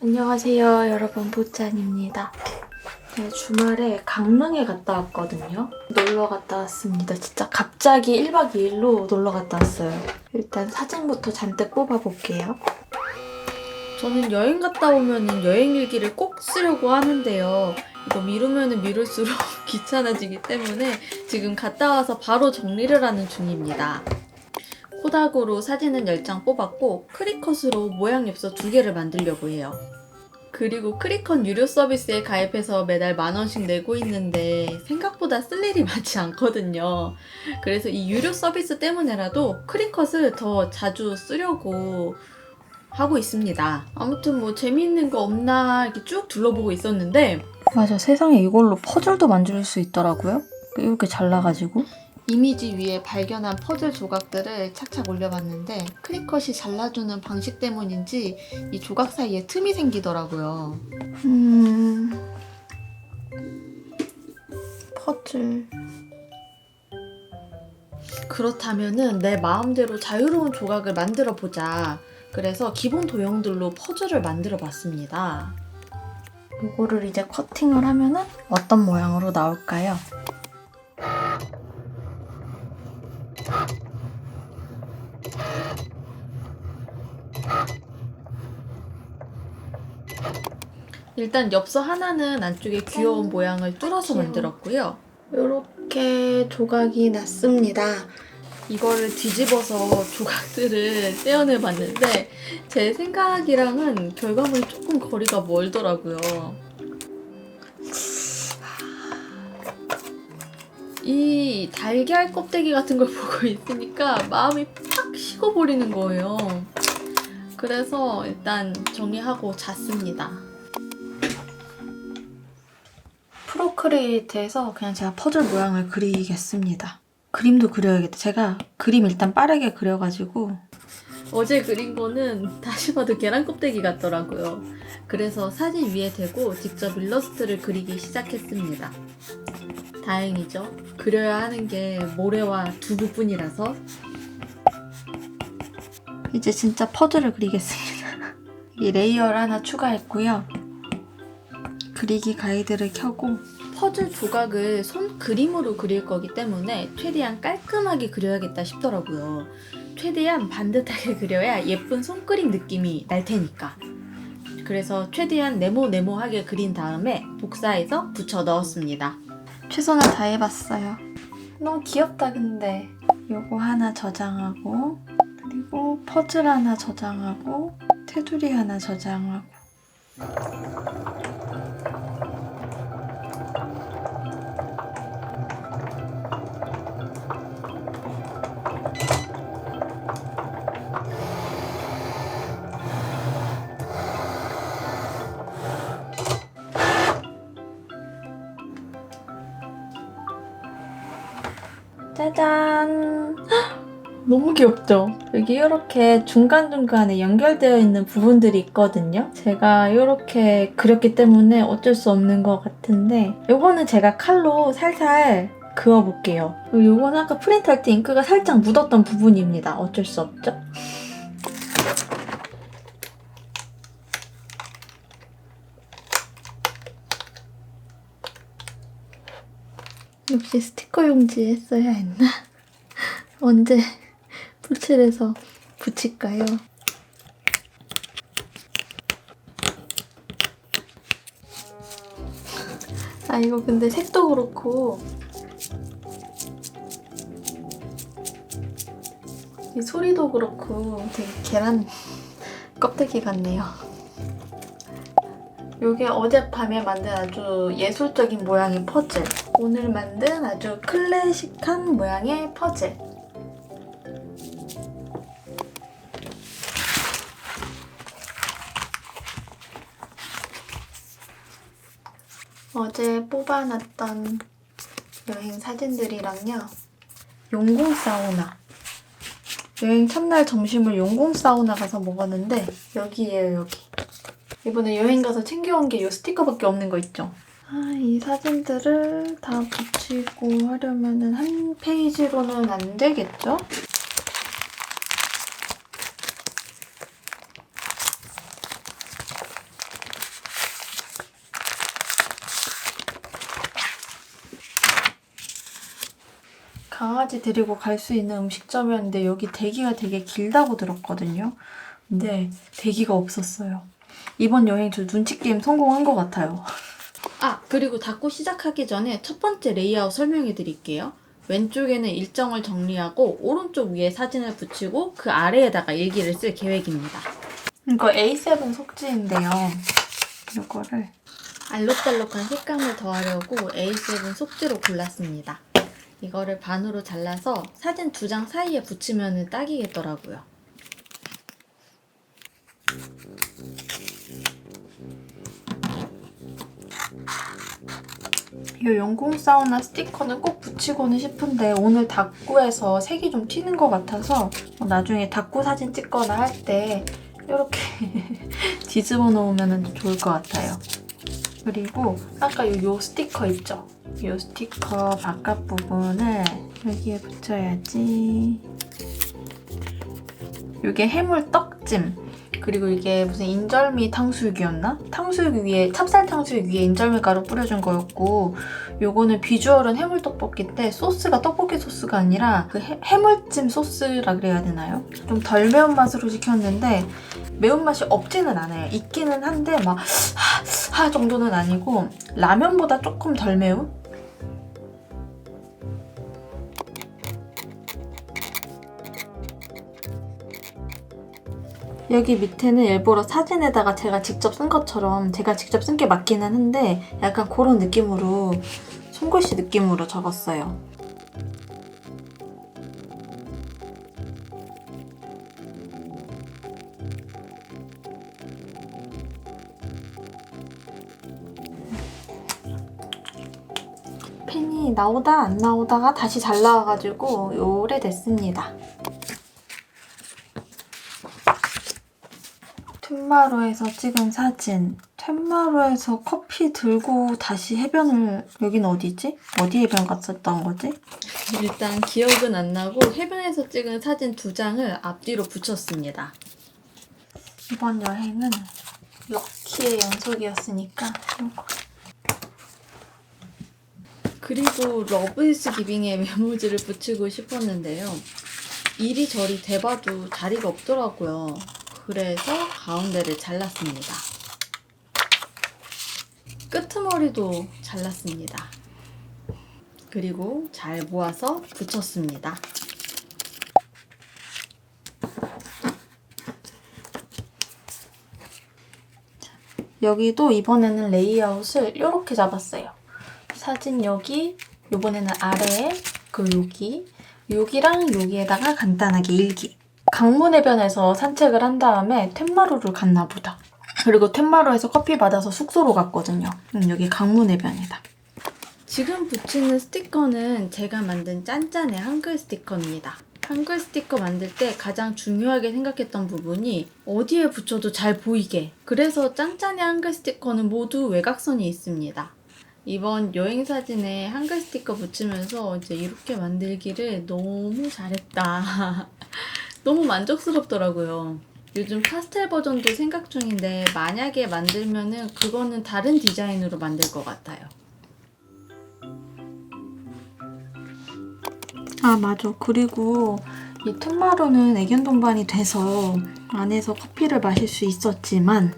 안녕하세요, 여러분. 보짠입니다. 제가 주말에 강릉에 갔다 왔거든요. 놀러 갔다 왔습니다. 진짜 갑자기 1박 2일로 놀러 갔다 왔어요. 일단 사진부터 잔뜩 뽑아볼게요. 저는 여행 갔다 오면 여행 일기를 꼭 쓰려고 하는데요. 이거 미루면 미룰수록 귀찮아지기 때문에 지금 갔다 와서 바로 정리를 하는 중입니다. 코닥으로 사진은 10장 뽑았고 크리컷으로 모양 엽서 2개를 만들려고 해요. 그리고 크리컷 유료 서비스에 가입해서 매달 10,000원씩 내고 있는데 생각보다 쓸 일이 많지 않거든요. 그래서 이 유료 서비스 때문에라도 크리컷을 더 자주 쓰려고 하고 있습니다. 아무튼 뭐 재미있는 거 없나 이렇게 쭉 둘러보고 있었는데 맞아, 세상에 이걸로 퍼즐도 만들 수 있더라고요. 이렇게 잘라가지고 이미지 위에 발견한 퍼즐 조각들을 착착 올려봤는데 크리컷이 잘라주는 방식 때문인지 이 조각 사이에 틈이 생기더라고요. 퍼즐. 그렇다면은 내 마음대로 자유로운 조각을 만들어 보자. 그래서 기본 도형들로 퍼즐을 만들어 봤습니다. 이거를 이제 커팅을 하면은 어떤 모양으로 나올까요? 일단 엽서 하나는 안쪽에 귀여운 모양을 뚫어서 만들었고요. 이렇게 조각이 났습니다. 이거를 뒤집어서 조각들을 떼어내봤는데 제 생각이랑은 결과물이 조금 거리가 멀더라고요. 이 달걀 껍데기 같은 걸 보고 있으니까 마음이 팍 식어버리는 거예요. 그래서 일단 정리하고 잤습니다. 프로크리에이트에서 그냥 제가 퍼즐 모양을 그리겠습니다. 그림도 그려야겠다. 제가 그림 일단 빠르게 그려가지고 어제 그린 거는 다시 봐도 계란 껍데기 같더라고요. 그래서 사진 위에 대고 직접 일러스트를 그리기 시작했습니다. 다행이죠. 그려야 하는 게 모래와 두부뿐이라서. 이제 진짜 퍼즐을 그리겠습니다. 이 레이어를 하나 추가했고요. 그리기 가이드를 켜고 퍼즐 조각을 손 그림으로 그릴 거기 때문에 최대한 깔끔하게 그려야겠다 싶더라고요. 최대한 반듯하게 그려야 예쁜 손그림 느낌이 날 테니까. 그래서 최대한 네모네모하게 그린 다음에 복사해서 붙여 넣었습니다. 최선을 다해봤어요. 너무 귀엽다 근데. 요거 하나 저장하고 그리고 퍼즐 하나 저장하고 테두리 하나 저장하고 짜잔! 너무 귀엽죠? 여기 이렇게 중간중간에 연결되어 있는 부분들이 있거든요. 제가 이렇게 그렸기 때문에 어쩔 수 없는 것 같은데 이거는 제가 칼로 살살 그어볼게요. 이거는 아까 프린트할 때 잉크가 살짝 묻었던 부분입니다. 어쩔 수 없죠? 역시 스티커 용지에 써야 했나? 언제 풀칠해서 붙일까요? 아 이거 근데 색도 그렇고 이 소리도 그렇고 되게 계란 껍데기 같네요. 이게 어젯밤에 만든 아주 예술적인 모양의 퍼즐. 오늘 만든 아주 클래식한 모양의 퍼즐. 어제 뽑아놨던 여행 사진들이랑요. 용궁 사우나. 여행 첫날 점심을 용궁 사우나 가서 먹었는데 여기에요, 여기. 이번에 여행 가서 챙겨온 게 이 스티커밖에 없는 거 있죠? 이 사진들을 다 붙이고 하려면 한 페이지로는 안 되겠죠? 강아지 데리고 갈 수 있는 음식점이었는데 여기 대기가 되게 길다고 들었거든요. 근데 대기가 없었어요. 이번 여행 저 눈치 게임 성공한 것 같아요. 아, 그리고 닫고 시작하기 전에 첫 번째 레이아웃 설명해 드릴게요. 왼쪽에는 일정을 정리하고 오른쪽 위에 사진을 붙이고 그 아래에다가 일기를 쓸 계획입니다. 이거 A7 속지인데요. 이거를 알록달록한 색감을 더하려고 A7 속지로 골랐습니다. 이거를 반으로 잘라서 사진 2장 사이에 붙이면 딱이겠더라고요. 이 연공 사우나 스티커는 꼭 붙이고는 싶은데 오늘 닥구에서 색이 좀 튀는 것 같아서 나중에 닥구 사진 찍거나 할 때 이렇게 뒤집어 놓으면 좋을 것 같아요. 그리고 아까 요 스티커 있죠? 이 스티커 바깥 부분을 여기에 붙여야지. 이게 해물 떡찜. 그리고 이게 무슨 인절미 탕수육이었나? 탕수육 위에, 찹쌀 탕수육 위에 인절미 가루 뿌려준 거였고, 요거는 비주얼은 해물 떡볶이인데 소스가 떡볶이 소스가 아니라 그 해물찜 소스라 그래야 되나요? 좀 덜 매운맛으로 시켰는데 매운맛이 없지는 않아요. 있기는 한데 막 하 정도는 아니고 라면보다 조금 덜 매운? 여기 밑에는 일부러 사진에다가 제가 직접 쓴 것처럼 제가 직접 쓴 게 맞기는 한데 약간 그런 느낌으로 손글씨 느낌으로 적었어요. 펜이 나오다 안 나오다가 다시 잘 나와가지고 오래됐습니다. 툇마루에서 찍은 사진. 툇마루에서 커피 들고 다시 해변을... 여긴 어디지? 어디 해변 갔었던 거지? 일단 기억은 안 나고 해변에서 찍은 사진 2장을 앞뒤로 붙였습니다. 이번 여행은 럭키의 연속이었으니까 이거. 그리고 러브 이즈 기빙에 메모지를 붙이고 싶었는데요. 이리저리 대봐도 자리가 없더라고요. 그래서 가운데를 잘랐습니다. 끄트머리도 잘랐습니다. 그리고 잘 모아서 붙였습니다. 여기도 이번에는 레이아웃을 이렇게 잡았어요. 사진 여기, 이번에는 아래에, 그리고 여기랑 여기에다가 간단하게 일기. 강문해변에서 산책을 한 다음에 툇마루를 갔나 보다. 그리고 툇마루에서 커피 받아서 숙소로 갔거든요. 여기 강문해변이다. 지금 붙이는 스티커는 제가 만든 짠짠의 한글 스티커입니다. 한글 스티커 만들 때 가장 중요하게 생각했던 부분이 어디에 붙여도 잘 보이게. 그래서 짠짠의 한글 스티커는 모두 외곽선이 있습니다. 이번 여행 사진에 한글 스티커 붙이면서 이제 이렇게 만들기를 너무 잘했다. 너무 만족스럽더라고요. 요즘 파스텔 버전도 생각 중인데 만약에 만들면은 그거는 다른 디자인으로 만들 것 같아요. 아 맞아. 그리고 이 툇마루는 애견 동반이 돼서 안에서 커피를 마실 수 있었지만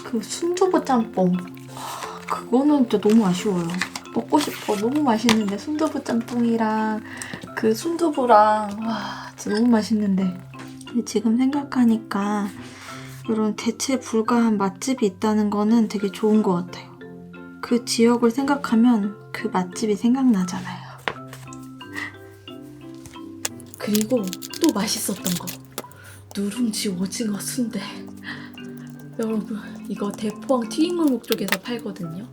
그 순두부 짬뽕 그거는 진짜 너무 아쉬워요. 먹고 싶어. 너무 맛있는데 순두부 짬뽕이랑 그 순두부랑 와 진짜 너무 맛있는데 근데 지금 생각하니까 이런 대체 불가한 맛집이 있다는 거는 되게 좋은 것 같아요. 그 지역을 생각하면 그 맛집이 생각나잖아요. 그리고 또 맛있었던 거 누룽지 오징어 순대. 여러분 이거 대포항 튀김골목 쪽에서 팔거든요.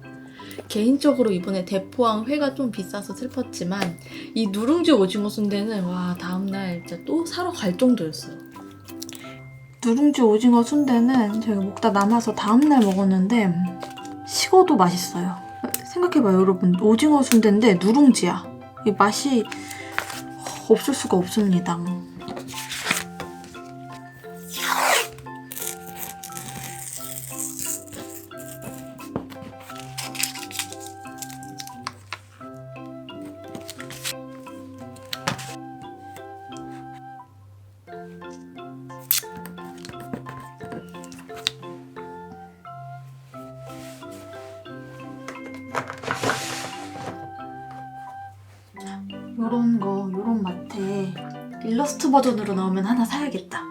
개인적으로 이번에 대포항 회가 좀 비싸서 슬펐지만 이 누룽지 오징어 순대는 와 다음날 진짜 또 사러 갈 정도였어요. 누룽지 오징어 순대는 제가 먹다 남아서 다음날 먹었는데 식어도 맛있어요. 생각해봐요 여러분. 오징어 순대인데 누룽지야. 이 맛이 없을 수가 없습니다. 일러스트 버전으로 나오면 하나 사야겠다.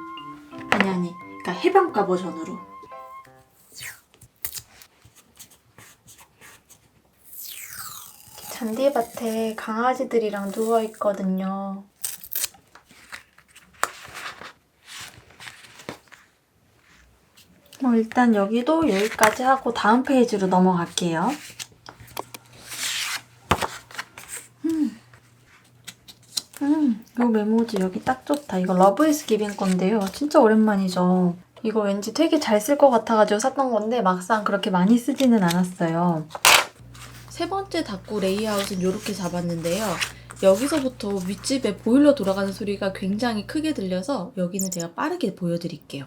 아니. 그러니까 해변가 버전으로. 잔디밭에 강아지들이랑 누워있거든요. 일단 여기도 여기까지 하고 다음 페이지로 넘어갈게요. 이 메모지 여기 딱 좋다. 이거 러브 이즈 기빙 건데요. 진짜 오랜만이죠. 이거 왠지 되게 잘 쓸 것 같아가지고 샀던 건데 막상 그렇게 많이 쓰지는 않았어요. 세 번째 닦고 레이아웃은 이렇게 잡았는데요. 여기서부터 윗집에 보일러 돌아가는 소리가 굉장히 크게 들려서 여기는 제가 빠르게 보여드릴게요.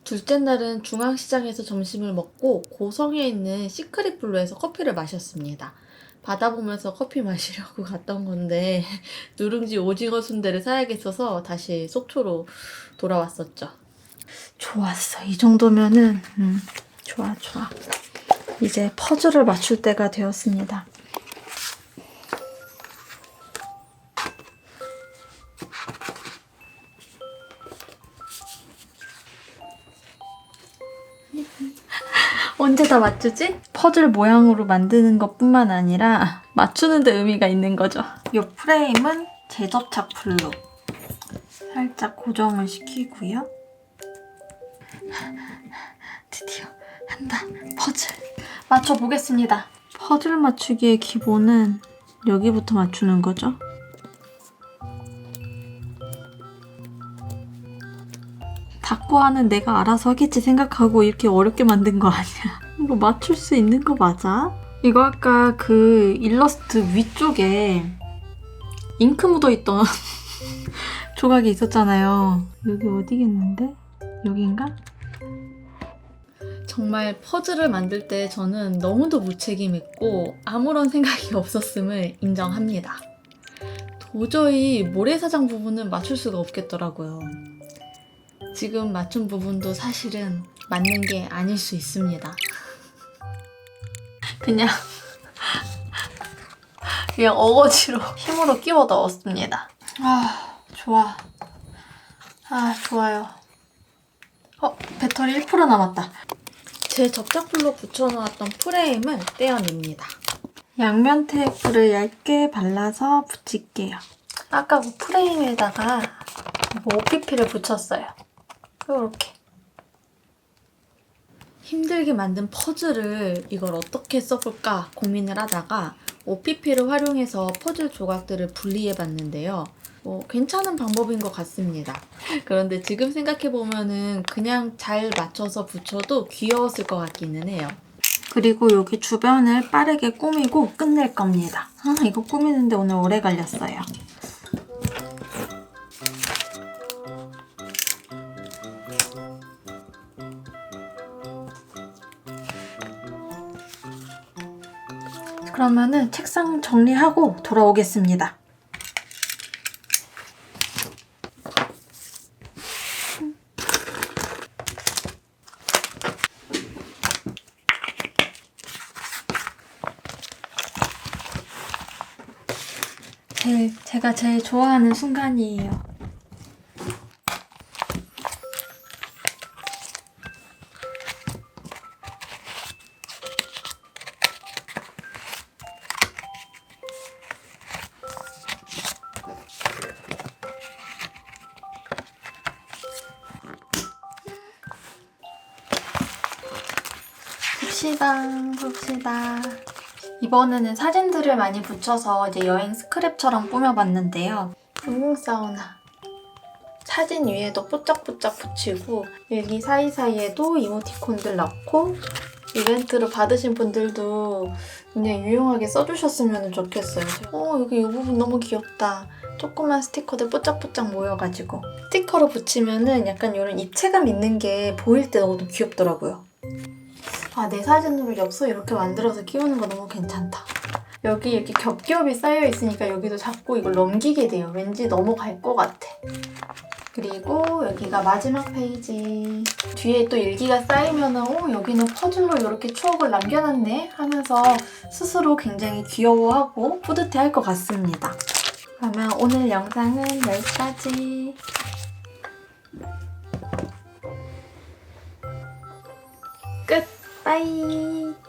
둘째 날은 중앙시장에서 점심을 먹고 고성에 있는 시크릿 블루에서 커피를 마셨습니다. 바다 보면서 커피 마시려고 갔던 건데 누룽지 오징어 순대를 사야겠어서 다시 속초로 돌아왔었죠. 좋았어. 이 정도면은 좋아. 이제 퍼즐을 맞출 때가 되었습니다. 언제 다 맞추지? 퍼즐 모양으로 만드는 것뿐만 아니라 맞추는 데 의미가 있는 거죠. 이 프레임은 제접착 풀로 살짝 고정을 시키고요. 드디어 한다. 퍼즐 맞춰보겠습니다. 퍼즐 맞추기의 기본은 여기부터 맞추는 거죠. 닦고 하는 내가 알아서 하겠지 생각하고 이렇게 어렵게 만든 거 아니야. 이거 맞출 수 있는 거 맞아? 이거 아까 그 일러스트 위쪽에 잉크 묻어있던 조각이 있었잖아요. 여기 어디겠는데? 여긴가? 정말 퍼즐을 만들 때 저는 너무도 무책임했고 아무런 생각이 없었음을 인정합니다. 도저히 모래사장 부분은 맞출 수가 없겠더라고요. 지금 맞춘 부분도 사실은 맞는 게 아닐 수 있습니다. 그냥 어거지로 힘으로 끼워 넣었습니다. 좋아. 좋아요. 배터리 1% 남았다. 제 접착불로 붙여놓았던 프레임을 떼어냅니다. 양면 테이프를 얇게 발라서 붙일게요. 아까 그 프레임에다가 OPP를 붙였어요. 이렇게. 힘들게 만든 퍼즐을 이걸 어떻게 써볼까 고민을 하다가 OPP를 활용해서 퍼즐 조각들을 분리해봤는데요. 괜찮은 방법인 것 같습니다. 그런데 지금 생각해보면은 그냥 잘 맞춰서 붙여도 귀여웠을 것 같기는 해요. 그리고 여기 주변을 빠르게 꾸미고 끝낼 겁니다. 이거 꾸미는데 오늘 오래 걸렸어요. 그러면은 책상 정리하고 돌아오겠습니다. 제가 제일 좋아하는 순간이에요. 봅시다. 이번에는 사진들을 많이 붙여서 이제 여행 스크랩처럼 꾸며봤는데요. 인공 사우나. 사진 위에도 뽀짝뽀짝 붙이고 여기 사이사이에도 이모티콘들 넣고 이벤트로 받으신 분들도 그냥 유용하게 써주셨으면 좋겠어요. 여기 이 부분 너무 귀엽다. 조그만 스티커들 뽀짝뽀짝 모여가지고 스티커로 붙이면은 약간 이런 입체감 있는 게 보일 때 너무 귀엽더라고요. 내 사진으로 엽서 이렇게 만들어서 끼우는 거 너무 괜찮다. 여기 이렇게 겹겹이 쌓여있으니까 여기도 자꾸 이걸 넘기게 돼요. 왠지 넘어갈 것 같아. 그리고 여기가 마지막 페이지. 뒤에 또 일기가 쌓이면은 여기는 퍼즐로 이렇게 추억을 남겨놨네 하면서 스스로 굉장히 귀여워하고 뿌듯해할 것 같습니다. 그러면 오늘 영상은 여기까지. 끝! 빠이!